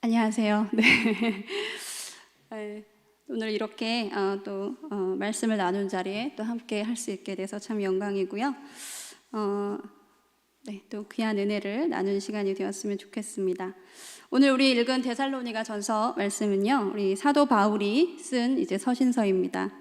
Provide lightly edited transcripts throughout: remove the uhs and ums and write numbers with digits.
안녕하세요. 네. 오늘 이렇게 말씀을 나눈 자리에 또 함께 할 수 있게 돼서 참 영광이고요. 또 귀한 은혜를 나누는 시간이 되었으면 좋겠습니다. 오늘 우리 읽은 데살로니가 전서 말씀은요, 우리 사도 바울이 쓴 이제 서신서입니다.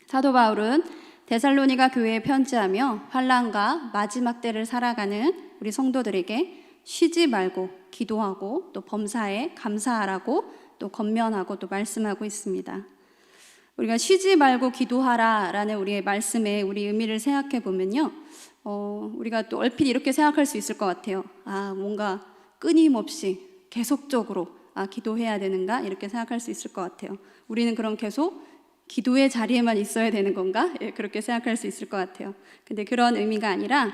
사도 바울은 데살로니가 교회에 편지하며 환난과 마지막 때를 살아가는 우리 성도들에게 쉬지 말고 기도하고 또 범사에 감사하라고 또 권면하고 또 말씀하고 있습니다. 우리가 쉬지 말고 기도하라 라는 우리의 말씀의 우리 의미를 생각해 보면요, 우리가 또 얼핏 이렇게 생각할 수 있을 것 같아요. 뭔가 끊임없이 계속적으로 기도해야 되는가 이렇게 생각할 수 있을 것 같아요. 우리는 그럼 계속 기도의 자리에만 있어야 되는 건가? 그렇게 생각할 수 있을 것 같아요. 근데 그런 의미가 아니라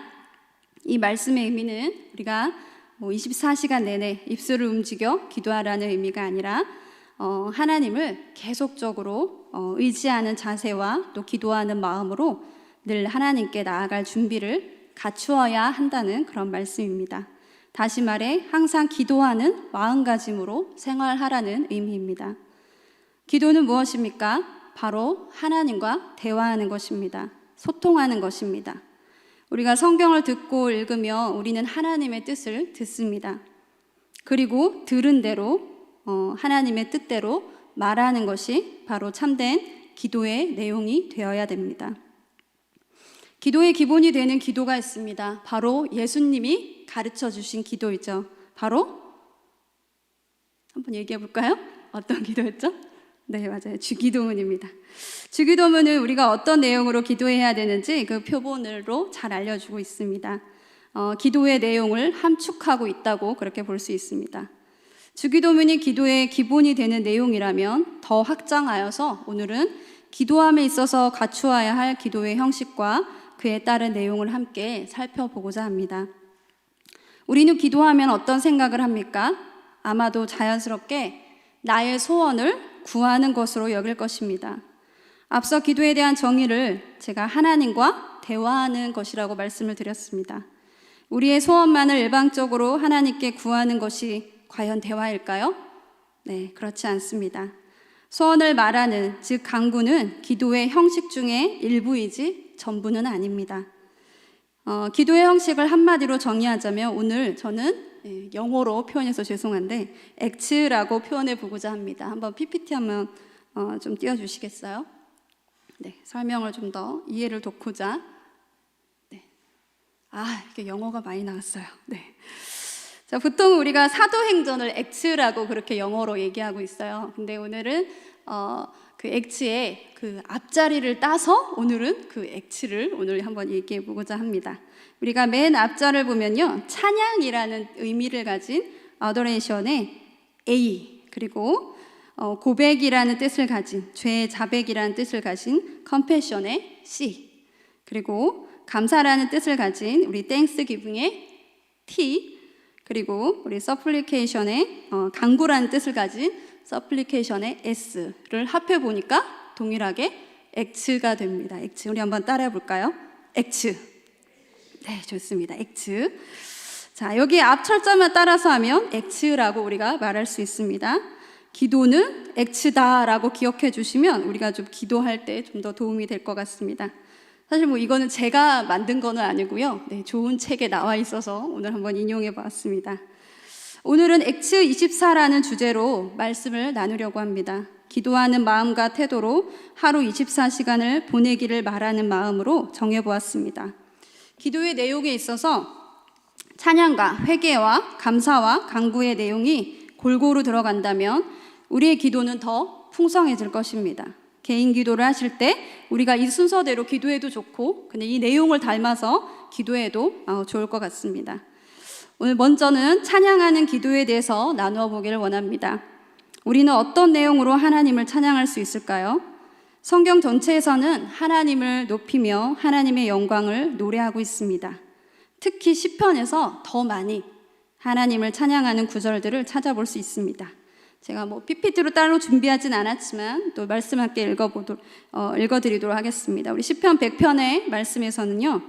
이 말씀의 의미는 우리가 24시간 내내 입술을 움직여 기도하라는 의미가 아니라 하나님을 계속적으로 의지하는 자세와 또 기도하는 마음으로 늘 하나님께 나아갈 준비를 갖추어야 한다는 그런 말씀입니다. 다시 말해 항상 기도하는 마음가짐으로 생활하라는 의미입니다. 기도는 무엇입니까? 바로 하나님과 대화하는 것입니다. 소통하는 것입니다. 우리가 성경을 듣고 읽으며 우리는 하나님의 뜻을 듣습니다. 그리고 들은 대로 하나님의 뜻대로 말하는 것이 바로 참된 기도의 내용이 되어야 됩니다. 기도의 기본이 되는 기도가 있습니다. 바로 예수님이 가르쳐 주신 기도이죠. 바로 한번 얘기해 볼까요? 어떤 기도였죠? 네, 맞아요. 주기도문입니다. 주기도문은 우리가 어떤 내용으로 기도해야 되는지 그 표본으로 잘 알려주고 있습니다. 기도의 내용을 함축하고 있다고 그렇게 볼 수 있습니다. 주기도문이 기도의 기본이 되는 내용이라면 더 확장하여서 오늘은 기도함에 있어서 갖추어야 할 기도의 형식과 그에 따른 내용을 함께 살펴보고자 합니다. 우리는 기도하면 어떤 생각을 합니까? 아마도 자연스럽게 나의 소원을 구하는 것으로 여길 것입니다. 앞서 기도에 대한 정의를 제가 하나님과 대화하는 것이라고 말씀을 드렸습니다. 우리의 소원만을 일방적으로 하나님께 구하는 것이 과연 대화일까요? 네, 그렇지 않습니다. 소원을 말하는, 즉 간구는 기도의 형식 중에 일부이지 전부는 아닙니다. 기도의 형식을 한마디로 정의하자면 오늘 저는 영어로 표현해서 죄송한데 액츠라고 표현해 보고자 합니다. 한번 PPT 한번 좀 띄워주시겠어요? 네, 설명을 좀 더 이해를 돕고자. 네. 이렇게 영어가 많이 나왔어요. 네. 자, 보통 우리가 사도행전을 액츠라고 그렇게 영어로 얘기하고 있어요. 근데 오늘은 그 액츠의 그 앞자리를 따서 오늘은 그 액츠를 오늘 한번 얘기해 보고자 합니다. 우리가 맨 앞자를 보면요, 찬양이라는 의미를 가진 adoration의 A, 그리고 고백이라는 뜻을 가진, 죄의 자백이라는 뜻을 가진 compassion의 C, 그리고 감사라는 뜻을 가진 우리 thanksgiving의 T, 그리고 우리 supplication의 간구라는 뜻을 가진 supplication의 S를 합해 보니까 동일하게 액츠가 됩니다. 액츠. 우리 한번 따라해 볼까요? 액츠. 네, 좋습니다. 액츠. 자, 여기 앞 철자만 따라서 하면 액츠라고 우리가 말할 수 있습니다. 기도는 액츠다라고 기억해 주시면 우리가 좀 기도할 때 좀 더 도움이 될 것 같습니다. 사실 이거는 제가 만든 거는 아니고요. 네, 좋은 책에 나와 있어서 오늘 한번 인용해 보았습니다. 오늘은 액츠 24라는 주제로 말씀을 나누려고 합니다. 기도하는 마음과 태도로 하루 24시간을 보내기를 바라는 마음으로 정해보았습니다. 기도의 내용에 있어서 찬양과 회개와 감사와 간구의 내용이 골고루 들어간다면 우리의 기도는 더 풍성해질 것입니다. 개인 기도를 하실 때 우리가 이 순서대로 기도해도 좋고, 근데 이 내용을 닮아서 기도해도 좋을 것 같습니다. 오늘 먼저는 찬양하는 기도에 대해서 나누어 보기를 원합니다. 우리는 어떤 내용으로 하나님을 찬양할 수 있을까요? 성경 전체에서는 하나님을 높이며 하나님의 영광을 노래하고 있습니다. 특히 시편에서 더 많이 하나님을 찬양하는 구절들을 찾아볼 수 있습니다. 제가 PPT로 따로 준비하진 않았지만 또 말씀 함께 읽어드리도록 하겠습니다. 우리 시편 100편의 말씀에서는요,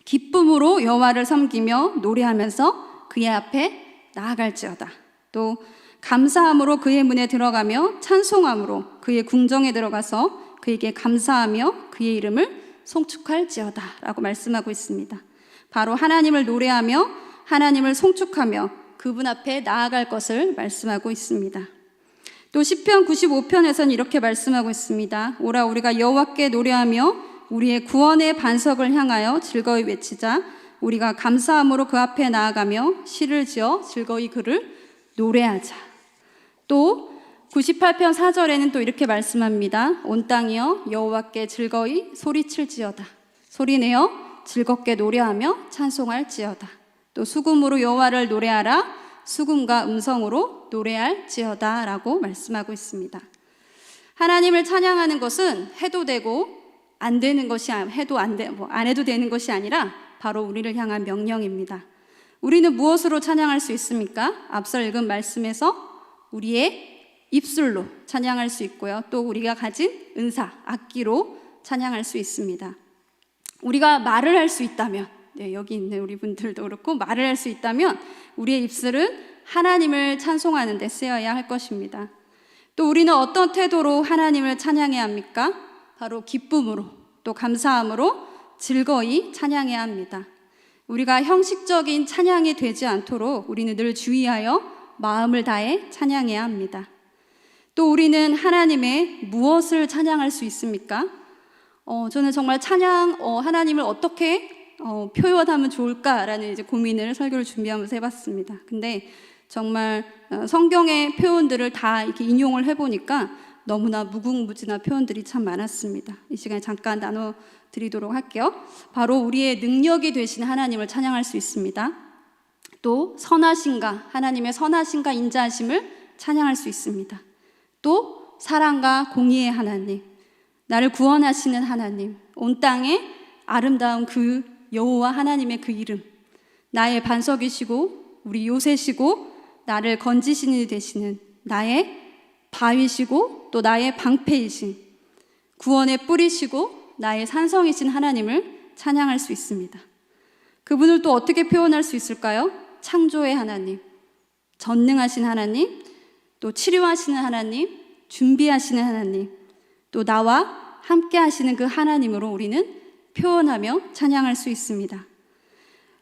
기쁨으로 여호와를 섬기며 노래하면서 그의 앞에 나아갈지어다. 또 감사함으로 그의 문에 들어가며 찬송함으로 그의 궁정에 들어가서 그에게 감사하며 그의 이름을 송축할지어다 라고 말씀하고 있습니다. 바로 하나님을 노래하며 하나님을 송축하며 그분 앞에 나아갈 것을 말씀하고 있습니다. 또 시편 95편에서는 이렇게 말씀하고 있습니다. 오라 우리가 여호와께 노래하며 우리의 구원의 반석을 향하여 즐거이 외치자. 우리가 감사함으로 그 앞에 나아가며 시를 지어 즐거이 그를 노래하자. 또 98편 4절에는 또 이렇게 말씀합니다. 온 땅이여 여호와께 즐거이 소리칠지어다. 소리내어 즐겁게 노래하며 찬송할지어다. 또 수금으로 여호와를 노래하라. 수금과 음성으로 노래할지어다 라고 말씀하고 있습니다. 하나님을 찬양하는 것은 해도 되고 안 되는 것이 안 해도 되는 것이 아니라 바로 우리를 향한 명령입니다. 우리는 무엇으로 찬양할 수 있습니까? 앞서 읽은 말씀에서 우리의 입술로 찬양할 수 있고요. 또 우리가 가진 은사, 악기로 찬양할 수 있습니다. 우리가 말을 할 수 있다면, 여기 있는 우리 분들도 그렇고 말을 할 수 있다면 우리의 입술은 하나님을 찬송하는 데 쓰여야 할 것입니다. 또 우리는 어떤 태도로 하나님을 찬양해야 합니까? 바로 기쁨으로, 또 감사함으로 즐거이 찬양해야 합니다. 우리가 형식적인 찬양이 되지 않도록 우리는 늘 주의하여 마음을 다해 찬양해야 합니다. 또 우리는 하나님의 무엇을 찬양할 수 있습니까? 저는 정말 하나님을 어떻게 표현하면 좋을까라는 이제 고민을 설교를 준비하면서 해봤습니다. 근데 정말 성경의 표현들을 다 이렇게 인용을 해보니까 너무나 무궁무진한 표현들이 참 많았습니다. 이 시간에 잠깐 나눠드리도록 할게요. 바로 우리의 능력이 되신 하나님을 찬양할 수 있습니다. 또 하나님의 선하심과 인자하심을 찬양할 수 있습니다. 또 사랑과 공의의 하나님, 나를 구원하시는 하나님, 온 땅에 아름다운 그 여호와 하나님의 그 이름, 나의 반석이시고 우리 요새시고 나를 건지시는 이 되시는 나의 바위시고 또 나의 방패이신 구원의 뿌리시고 나의 산성이신 하나님을 찬양할 수 있습니다. 그분을 또 어떻게 표현할 수 있을까요? 창조의 하나님, 전능하신 하나님, 또 치료하시는 하나님, 준비하시는 하나님, 또 나와 함께 하시는 그 하나님으로 우리는 표현하며 찬양할 수 있습니다.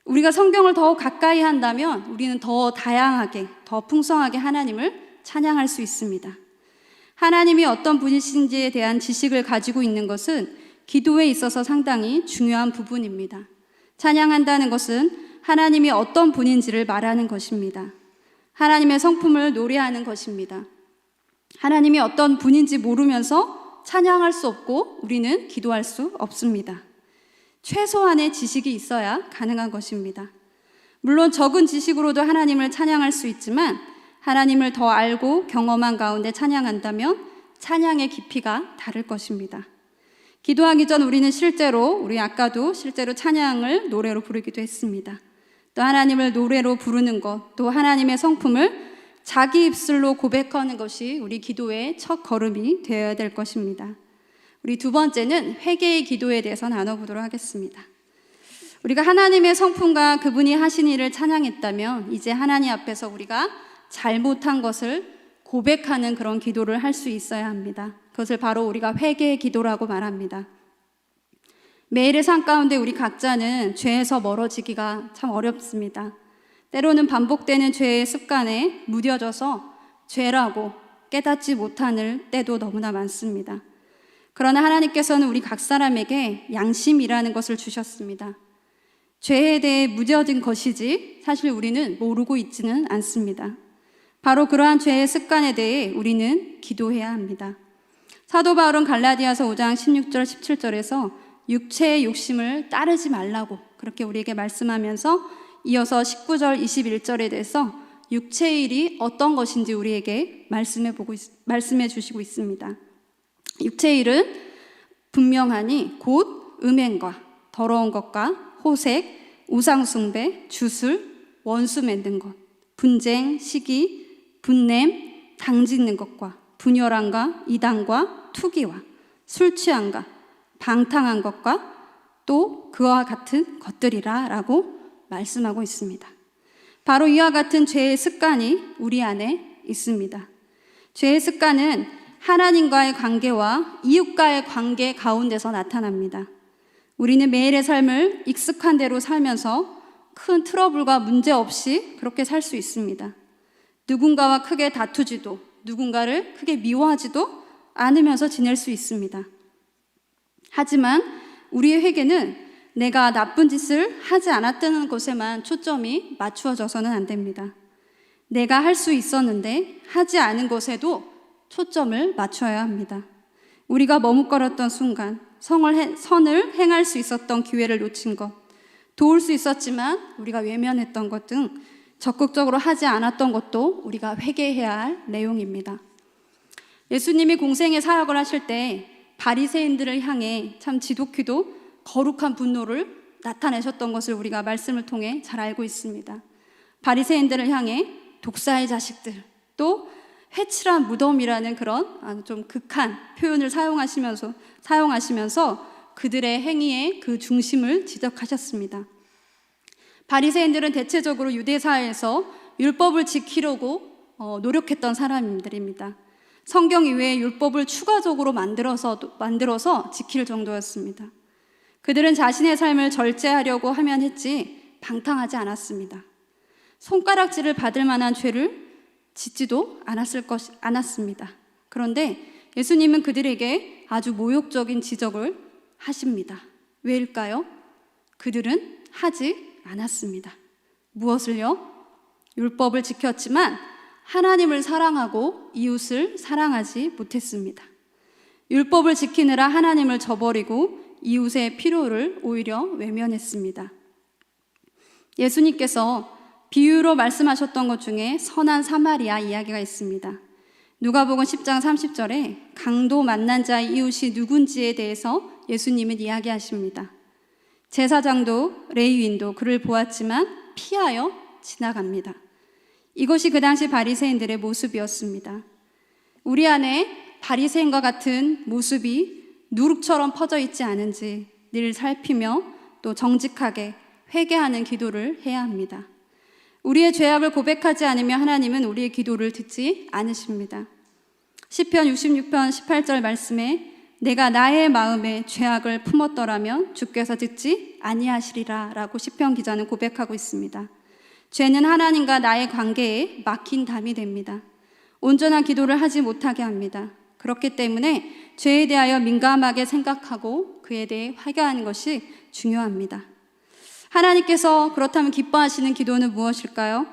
우리가 성경을 더 가까이 한다면 우리는 더 다양하게, 더 풍성하게 하나님을 찬양할 수 있습니다. 하나님이 어떤 분이신지에 대한 지식을 가지고 있는 것은 기도에 있어서 상당히 중요한 부분입니다. 찬양한다는 것은 하나님이 어떤 분인지를 말하는 것입니다. 하나님의 성품을 노래하는 것입니다. 하나님이 어떤 분인지 모르면서 찬양할 수 없고 우리는 기도할 수 없습니다. 최소한의 지식이 있어야 가능한 것입니다. 물론 적은 지식으로도 하나님을 찬양할 수 있지만 하나님을 더 알고 경험한 가운데 찬양한다면 찬양의 깊이가 다를 것입니다. 기도하기 전 우리는 우리 아까도 실제로 찬양을 노래로 부르기도 했습니다. 또 하나님을 노래로 부르는 것, 또 하나님의 성품을 자기 입술로 고백하는 것이 우리 기도의 첫 걸음이 되어야 될 것입니다. 우리 두 번째는 회개의 기도에 대해서 나눠보도록 하겠습니다. 우리가 하나님의 성품과 그분이 하신 일을 찬양했다면 이제 하나님 앞에서 우리가 잘못한 것을 고백하는 그런 기도를 할 수 있어야 합니다. 그것을 바로 우리가 회개의 기도라고 말합니다. 매일의 삶 가운데 우리 각자는 죄에서 멀어지기가 참 어렵습니다. 때로는 반복되는 죄의 습관에 무뎌져서 죄라고 깨닫지 못하는 때도 너무나 많습니다. 그러나 하나님께서는 우리 각 사람에게 양심이라는 것을 주셨습니다. 죄에 대해 무뎌진 것이지 사실 우리는 모르고 있지는 않습니다. 바로 그러한 죄의 습관에 대해 우리는 기도해야 합니다. 사도 바울은 갈라디아서 5장 16절 17절에서 육체의 욕심을 따르지 말라고 그렇게 우리에게 말씀하면서 이어서 19절 21절에 대해서 육체의 일이 어떤 것인지 우리에게 말씀해 주시고 있습니다. 육체의 일은 분명하니 곧 음행과 더러운 것과 호색, 우상숭배, 주술, 원수 맺는 것, 분쟁, 시기, 분냄, 당짓는 것과 분열함과 이단과 투기와 술 취함과 방탕한 것과 또 그와 같은 것들이라 라고 말씀하고 있습니다. 바로 이와 같은 죄의 습관이 우리 안에 있습니다. 죄의 습관은 하나님과의 관계와 이웃과의 관계 가운데서 나타납니다. 우리는 매일의 삶을 익숙한 대로 살면서 큰 트러블과 문제 없이 그렇게 살 수 있습니다. 누군가와 크게 다투지도, 누군가를 크게 미워하지도 않으면서 지낼 수 있습니다. 하지만 우리의 회개는 내가 나쁜 짓을 하지 않았다는 것에만 초점이 맞추어져서는 안 됩니다. 내가 할 수 있었는데 하지 않은 것에도 초점을 맞춰야 합니다. 우리가 머뭇거렸던 순간, 선을 행할 수 있었던 기회를 놓친 것, 도울 수 있었지만 우리가 외면했던 것 등 적극적으로 하지 않았던 것도 우리가 회개해야 할 내용입니다. 예수님이 공생의 사역을 하실 때 바리새인들을 향해 참 지독히도 거룩한 분노를 나타내셨던 것을 우리가 말씀을 통해 잘 알고 있습니다. 바리새인들을 향해 독사의 자식들, 또 회칠한 무덤이라는 그런 아주 좀 극한 표현을 사용하시면서 그들의 행위의 그 중심을 지적하셨습니다. 바리새인들은 대체적으로 유대사회에서 율법을 지키려고 노력했던 사람들입니다. 성경 이외에 율법을 추가적으로 만들어서 지킬 정도였습니다. 그들은 자신의 삶을 절제하려고 하면 했지 방탕하지 않았습니다. 손가락질을 받을 만한 죄를 짓지도 않았습니다. 그런데 예수님은 그들에게 아주 모욕적인 지적을 하십니다. 왜일까요? 그들은 하지 않았습니다. 무엇을요? 율법을 지켰지만 하나님을 사랑하고 이웃을 사랑하지 못했습니다. 율법을 지키느라 하나님을 저버리고 이웃의 필요를 오히려 외면했습니다. 예수님께서 비유로 말씀하셨던 것 중에 선한 사마리아 이야기가 있습니다. 누가복음 10장 30절에 강도 만난 자의 이웃이 누군지에 대해서 예수님은 이야기하십니다. 제사장도 레위인도 그를 보았지만 피하여 지나갑니다. 이것이 그 당시 바리새인들의 모습이었습니다. 우리 안에 바리새인과 같은 모습이 누룩처럼 퍼져 있지 않은지 늘 살피며 또 정직하게 회개하는 기도를 해야 합니다. 우리의 죄악을 고백하지 않으면 하나님은 우리의 기도를 듣지 않으십니다. 시편 66편 18절 말씀에 내가 나의 마음에 죄악을 품었더라면 주께서 듣지 아니하시리라 라고 시편 기자는 고백하고 있습니다. 죄는 하나님과 나의 관계에 막힌 담이 됩니다. 온전한 기도를 하지 못하게 합니다. 그렇기 때문에 죄에 대하여 민감하게 생각하고 그에 대해 회개하는 것이 중요합니다. 하나님께서 그렇다면 기뻐하시는 기도는 무엇일까요?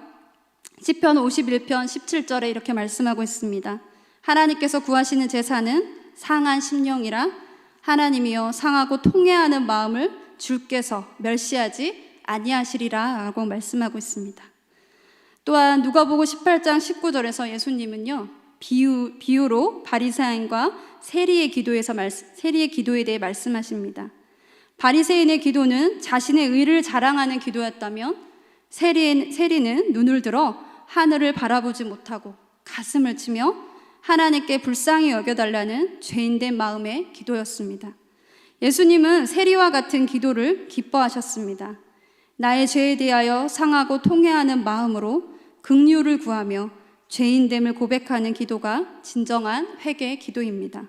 시편 51편 17절에 이렇게 말씀하고 있습니다. 하나님께서 구하시는 제사는 상한 심령이라 하나님이여 상하고 통회하는 마음을 주께서 멸시하지 아니하시리라 라고 말씀하고 있습니다. 또한 누가복음 18장 19절에서 예수님은요 비유로 바리새인과 세리의 기도에 대해 말씀하십니다. 바리새인의 기도는 자신의 의를 자랑하는 기도였다면 세리는 눈을 들어 하늘을 바라보지 못하고 가슴을 치며 하나님께 불쌍히 여겨달라는 죄인된 마음의 기도였습니다. 예수님은 세리와 같은 기도를 기뻐하셨습니다. 나의 죄에 대하여 상하고 통회하는 마음으로 긍휼을 구하며 죄인됨을 고백하는 기도가 진정한 회개의 기도입니다.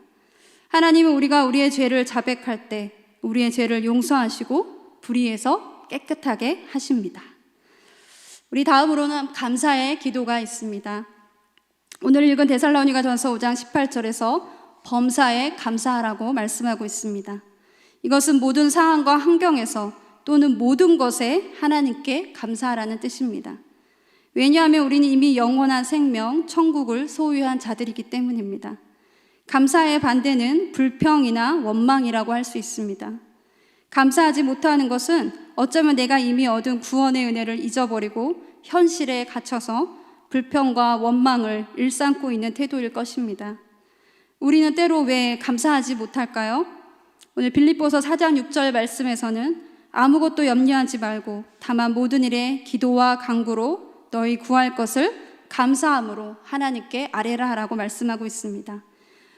하나님은 우리가 우리의 죄를 자백할 때 우리의 죄를 용서하시고 불의에서 깨끗하게 하십니다. 우리 다음으로는 감사의 기도가 있습니다. 오늘 읽은 데살로니가전서 5장 18절에서 범사에 감사하라고 말씀하고 있습니다. 이것은 모든 상황과 환경에서 또는 모든 것에 하나님께 감사하라는 뜻입니다. 왜냐하면 우리는 이미 영원한 생명, 천국을 소유한 자들이기 때문입니다. 감사의 반대는 불평이나 원망이라고 할 수 있습니다. 감사하지 못하는 것은 어쩌면 내가 이미 얻은 구원의 은혜를 잊어버리고 현실에 갇혀서 불평과 원망을 일삼고 있는 태도일 것입니다. 우리는 때로 왜 감사하지 못할까요? 오늘 빌립보서 4장 6절 말씀에서는 아무것도 염려하지 말고 다만 모든 일에 기도와 간구로 너희 구할 것을 감사함으로 하나님께 아뢰라 라고 말씀하고 있습니다.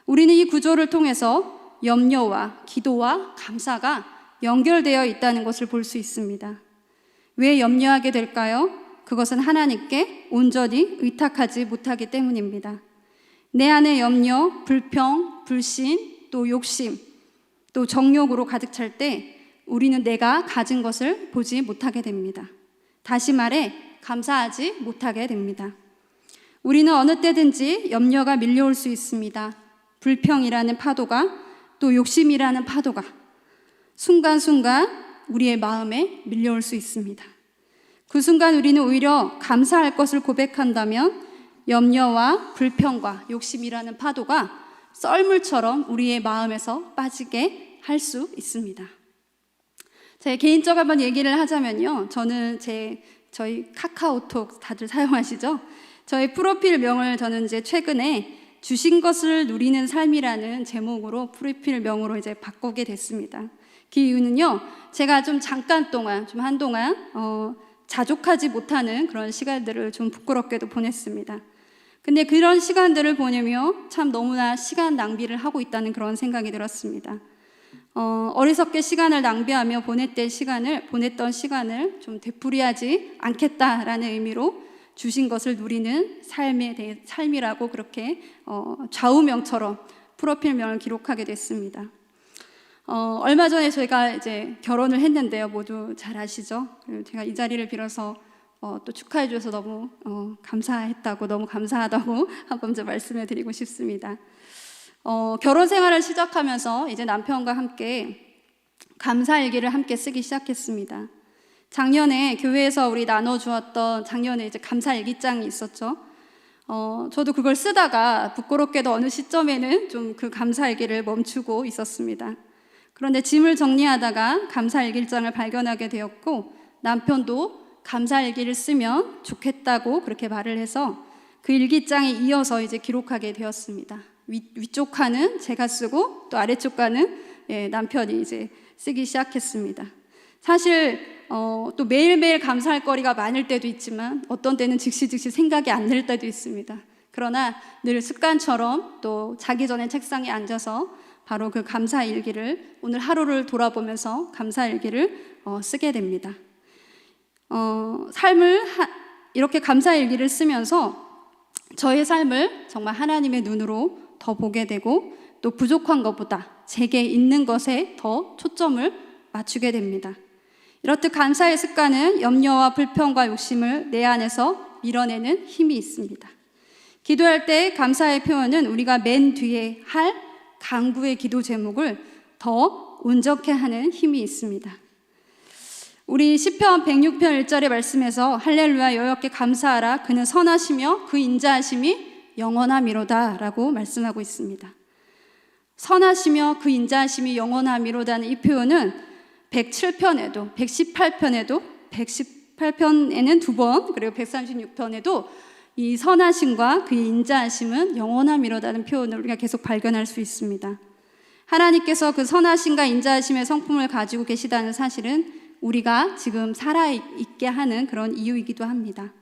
우리는 이 구조를 통해서 염려와 기도와 감사가 연결되어 있다는 것을 볼 수 있습니다. 왜 염려하게 될까요? 그것은 하나님께 온전히 의탁하지 못하기 때문입니다. 내 안에 염려, 불평, 불신, 또 욕심, 또 정욕으로 가득 찰 때 우리는 내가 가진 것을 보지 못하게 됩니다. 다시 말해 감사하지 못하게 됩니다. 우리는 어느 때든지 염려가 밀려올 수 있습니다. 불평이라는 파도가, 또 욕심이라는 파도가 순간순간 우리의 마음에 밀려올 수 있습니다. 그 순간 우리는 오히려 감사할 것을 고백한다면 염려와 불평과 욕심이라는 파도가 썰물처럼 우리의 마음에서 빠지게 할 수 있습니다. 제 개인적 한번 얘기를 하자면요, 저는 저희 카카오톡 다들 사용하시죠? 저희 프로필명을 저는 이제 최근에 주신 것을 누리는 삶이라는 제목으로 프로필명으로 이제 바꾸게 됐습니다. 그 이유는요, 제가 좀 한동안 자족하지 못하는 그런 시간들을 좀 부끄럽게도 보냈습니다. 근데 그런 시간들을 보내며 참 너무나 시간 낭비를 하고 있다는 그런 생각이 들었습니다. 어리석게 시간을 낭비하며 보냈던 시간을 좀 되풀이하지 않겠다라는 의미로 주신 것을 누리는 삶이라고 그렇게 좌우명처럼 프로필명을 기록하게 됐습니다. 얼마 전에 저희가 이제 결혼을 했는데요, 모두 잘 아시죠? 제가 이 자리를 빌어서 또 축하해 주셔서 너무 감사했다고, 너무 감사하다고 한번 좀 말씀을 드리고 싶습니다. 결혼 생활을 시작하면서 이제 남편과 함께 감사일기를 함께 쓰기 시작했습니다. 작년에 교회에서 우리 나눠주었던 작년에 이제 감사일기장이 있었죠. 저도 그걸 쓰다가 부끄럽게도 어느 시점에는 좀 그 감사일기를 멈추고 있었습니다. 그런데 짐을 정리하다가 감사일기장을 발견하게 되었고, 남편도 감사일기를 쓰면 좋겠다고 그렇게 말을 해서 그 일기장에 이어서 이제 기록하게 되었습니다. 위쪽 칸은 제가 쓰고 또 아래쪽 칸은 남편이 이제 쓰기 시작했습니다. 사실 또 매일매일 감사할 거리가 많을 때도 있지만 어떤 때는 즉시 생각이 안 날 때도 있습니다. 그러나 늘 습관처럼 또 자기 전에 책상에 앉아서 바로 그 감사일기를, 오늘 하루를 돌아보면서 감사일기를 쓰게 됩니다. 이렇게 감사일기를 쓰면서 저의 삶을 정말 하나님의 눈으로 더 보게 되고, 또 부족한 것보다 제게 있는 것에 더 초점을 맞추게 됩니다. 이렇듯 감사의 습관은 염려와 불평과 욕심을 내 안에서 밀어내는 힘이 있습니다. 기도할 때 감사의 표현은 우리가 맨 뒤에 할 간구의 기도 제목을 더 온전케 하는 힘이 있습니다. 우리 시편 106편 1절의 말씀에서 할렐루야 여호와께 감사하라, 그는 선하시며 그 인자하심이 영원하미로다 라고 말씀하고 있습니다. 선하시며 그 인자하심이 영원하미로다는 이 표현은 107편에도 118편에는 2번, 그리고 136편에도 이 선하심과 그 인자하심은 영원하미로다는 표현을 우리가 계속 발견할 수 있습니다. 하나님께서 그 선하심과 인자하심의 성품을 가지고 계시다는 사실은 우리가 지금 살아있게 하는 그런 이유이기도 합니다.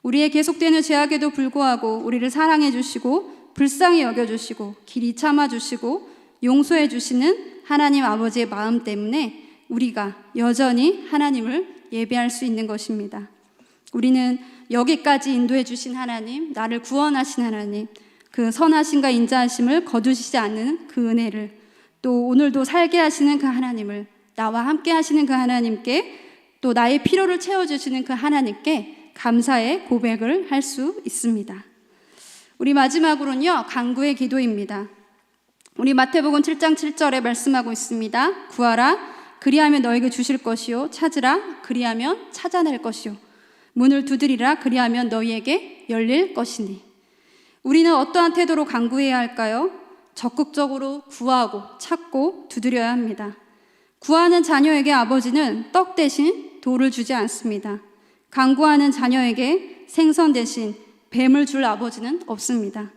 우리의 계속되는 죄악에도 불구하고 우리를 사랑해 주시고 불쌍히 여겨 주시고 길이 참아 주시고 용서해 주시는 하나님 아버지의 마음 때문에 우리가 여전히 하나님을 예배할 수 있는 것입니다. 우리는 여기까지 인도해 주신 하나님, 나를 구원하신 하나님, 그 선하심과 인자하심을 거두시지 않는 그 은혜를, 또 오늘도 살게 하시는 그 하나님을, 나와 함께 하시는 그 하나님께, 또 나의 필요를 채워주시는 그 하나님께 감사의 고백을 할 수 있습니다. 우리 마지막으로는요, 간구의 기도입니다. 우리 마태복음 7장 7절에 말씀하고 있습니다. 구하라, 그리하면 너에게 주실 것이요, 찾으라, 그리하면 찾아낼 것이요, 문을 두드리라, 그리하면 너희에게 열릴 것이니. 우리는 어떠한 태도로 간구해야 할까요? 적극적으로 구하고 찾고 두드려야 합니다. 구하는 자녀에게 아버지는 떡 대신 돌을 주지 않습니다. 간구하는 자녀에게 생선 대신 뱀을 줄 아버지는 없습니다.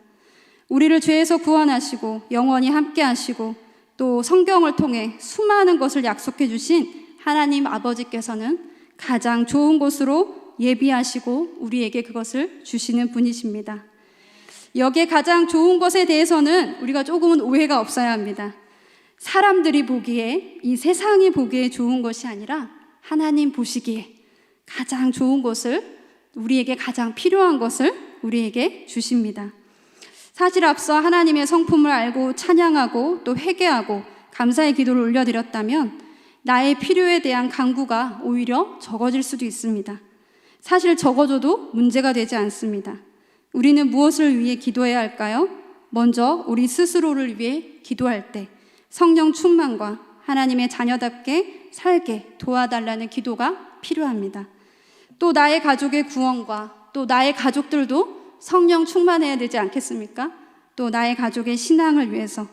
우리를 죄에서 구원하시고 영원히 함께 하시고 또 성경을 통해 수많은 것을 약속해 주신 하나님 아버지께서는 가장 좋은 곳으로 예비하시고 우리에게 그것을 주시는 분이십니다. 여기에 가장 좋은 것에 대해서는 우리가 조금은 오해가 없어야 합니다. 사람들이 보기에, 이 세상이 보기에 좋은 것이 아니라 하나님 보시기에 가장 좋은 것을 우리에게 가장 필요한 것을 우리에게 주십니다. 사실 앞서 하나님의 성품을 알고 찬양하고 또 회개하고 감사의 기도를 올려드렸다면 나의 필요에 대한 간구가 오히려 적어질 수도 있습니다. 사실 적어져도 문제가 되지 않습니다. 우리는 무엇을 위해 기도해야 할까요? 먼저 우리 스스로를 위해 기도할 때 성령 충만과 하나님의 자녀답게 살게 도와달라는 기도가 필요합니다. 또 나의 가족의 구원과 또 나의 가족들도 성령 충만해야 되지 않겠습니까? 또 나의 가족의 신앙을 위해서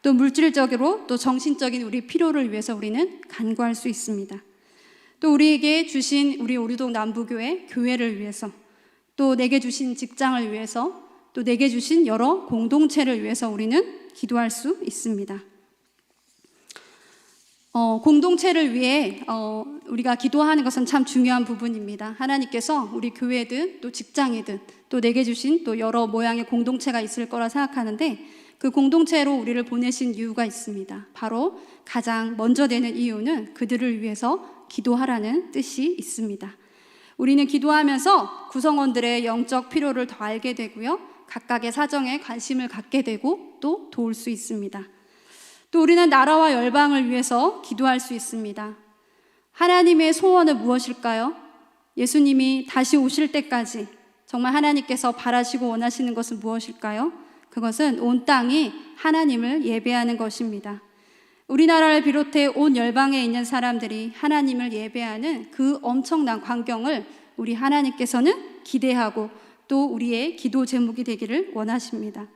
또 물질적으로 또 정신적인 우리 필요를 위해서 우리는 간구할 수 있습니다. 또 우리에게 주신 우리 오류동 남부교회 교회를 위해서 또 내게 주신 직장을 위해서 또 내게 주신 여러 공동체를 위해서 우리는 기도할 수 있습니다. 공동체를 위해 우리가 기도하는 것은 참 중요한 부분입니다. 하나님께서 우리 교회든 또 직장이든 또 내게 주신 또 여러 모양의 공동체가 있을 거라 생각하는데 그 공동체로 우리를 보내신 이유가 있습니다. 바로 가장 먼저 되는 이유는 그들을 위해서 기도하라는 뜻이 있습니다. 우리는 기도하면서 구성원들의 영적 필요를 더 알게 되고요. 각각의 사정에 관심을 갖게 되고 또 도울 수 있습니다. 또 우리는 나라와 열방을 위해서 기도할 수 있습니다. 하나님의 소원은 무엇일까요? 예수님이 다시 오실 때까지 정말 하나님께서 바라시고 원하시는 것은 무엇일까요? 그것은 온 땅이 하나님을 예배하는 것입니다. 우리나라를 비롯해 온 열방에 있는 사람들이 하나님을 예배하는 그 엄청난 광경을 우리 하나님께서는 기대하고 또 우리의 기도 제목이 되기를 원하십니다.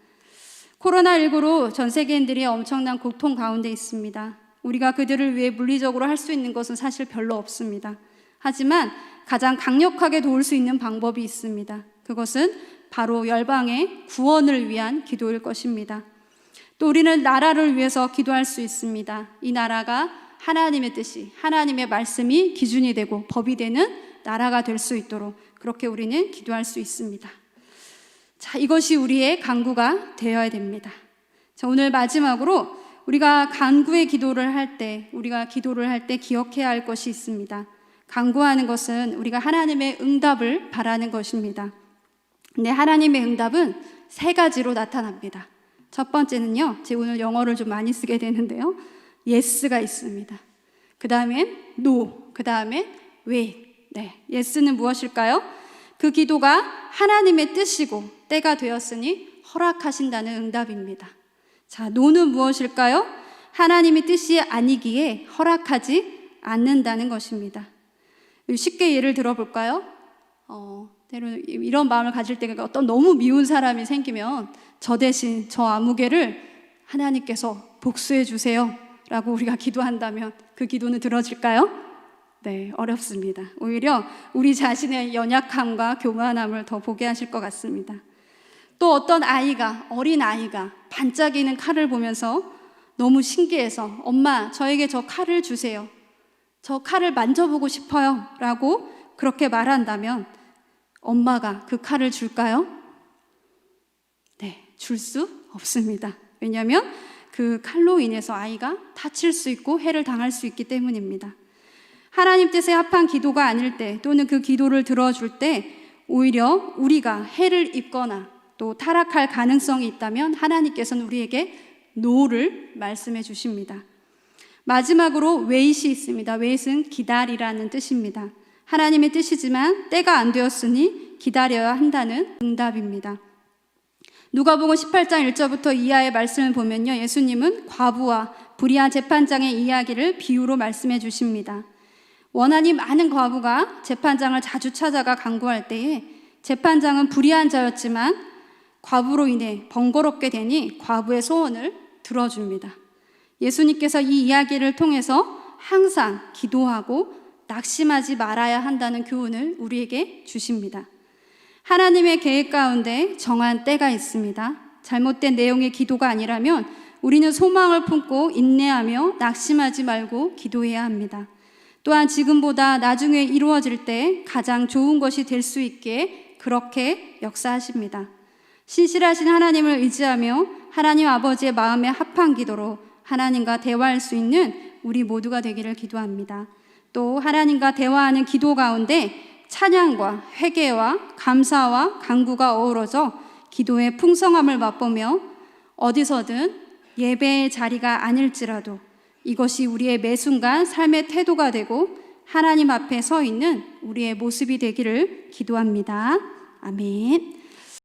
코로나19로 전 세계인들이 엄청난 고통 가운데 있습니다. 우리가 그들을 위해 물리적으로 할 수 있는 것은 사실 별로 없습니다. 하지만 가장 강력하게 도울 수 있는 방법이 있습니다. 그것은 바로 열방의 구원을 위한 기도일 것입니다. 또 우리는 나라를 위해서 기도할 수 있습니다. 이 나라가 하나님의 뜻이, 하나님의 말씀이 기준이 되고 법이 되는 나라가 될 수 있도록 그렇게 우리는 기도할 수 있습니다. 자, 이것이 우리의 간구가 되어야 됩니다. 자, 오늘 마지막으로 우리가 간구의 기도를 할 때, 우리가 기도를 할 때 기억해야 할 것이 있습니다. 간구하는 것은 우리가 하나님의 응답을 바라는 것입니다. 근데 하나님의 응답은 세 가지로 나타납니다. 첫 번째는요, 제가 오늘 영어를 좀 많이 쓰게 되는데요, yes가 있습니다. 그 다음엔 no, 그 다음엔 wait. 네, yes는 무엇일까요? 그 기도가 하나님의 뜻이고 때가 되었으니 허락하신다는 응답입니다. 자, no는 무엇일까요? 하나님의 뜻이 아니기에 허락하지 않는다는 것입니다. 쉽게 예를 들어볼까요? 때로는 이런 마음을 가질 때 어떤 너무 미운 사람이 생기면 저 대신 저 아무개를 하나님께서 복수해 주세요 라고 우리가 기도한다면 그 기도는 들어질까요? 네, 어렵습니다. 오히려 우리 자신의 연약함과 교만함을 더 보게 하실 것 같습니다. 또 어떤 아이가, 어린 아이가 반짝이는 칼을 보면서 너무 신기해서 엄마, 저에게 저 칼을 주세요. 저 칼을 만져보고 싶어요 라고 그렇게 말한다면 엄마가 그 칼을 줄까요? 네, 줄 수 없습니다. 왜냐하면 그 칼로 인해서 아이가 다칠 수 있고 해를 당할 수 있기 때문입니다. 하나님 뜻에 합한 기도가 아닐 때 또는 그 기도를 들어줄 때 오히려 우리가 해를 입거나 또 타락할 가능성이 있다면 하나님께서는 우리에게 no를 말씀해 주십니다. 마지막으로 wait이 있습니다. wait은 기다리라는 뜻입니다. 하나님의 뜻이지만 때가 안 되었으니 기다려야 한다는 응답입니다. 누가복음 18장 1절부터 이하의 말씀을 보면요, 예수님은 과부와 불의한 재판장의 이야기를 비유로 말씀해 주십니다. 원한이 많은 과부가 재판장을 자주 찾아가 간구할 때에 재판장은 불의한 자였지만 과부로 인해 번거롭게 되니 과부의 소원을 들어줍니다. 예수님께서 이 이야기를 통해서 항상 기도하고 낙심하지 말아야 한다는 교훈을 우리에게 주십니다. 하나님의 계획 가운데 정한 때가 있습니다. 잘못된 내용의 기도가 아니라면 우리는 소망을 품고 인내하며 낙심하지 말고 기도해야 합니다. 또한 지금보다 나중에 이루어질 때 가장 좋은 것이 될 수 있게 그렇게 역사하십니다. 신실하신 하나님을 의지하며 하나님 아버지의 마음에 합한 기도로 하나님과 대화할 수 있는 우리 모두가 되기를 기도합니다. 또 하나님과 대화하는 기도 가운데 찬양과 회개와 감사와 간구가 어우러져 기도의 풍성함을 맛보며 어디서든 예배의 자리가 아닐지라도 이것이 우리의 매 순간 삶의 태도가 되고 하나님 앞에 서 있는 우리의 모습이 되기를 기도합니다. 아멘.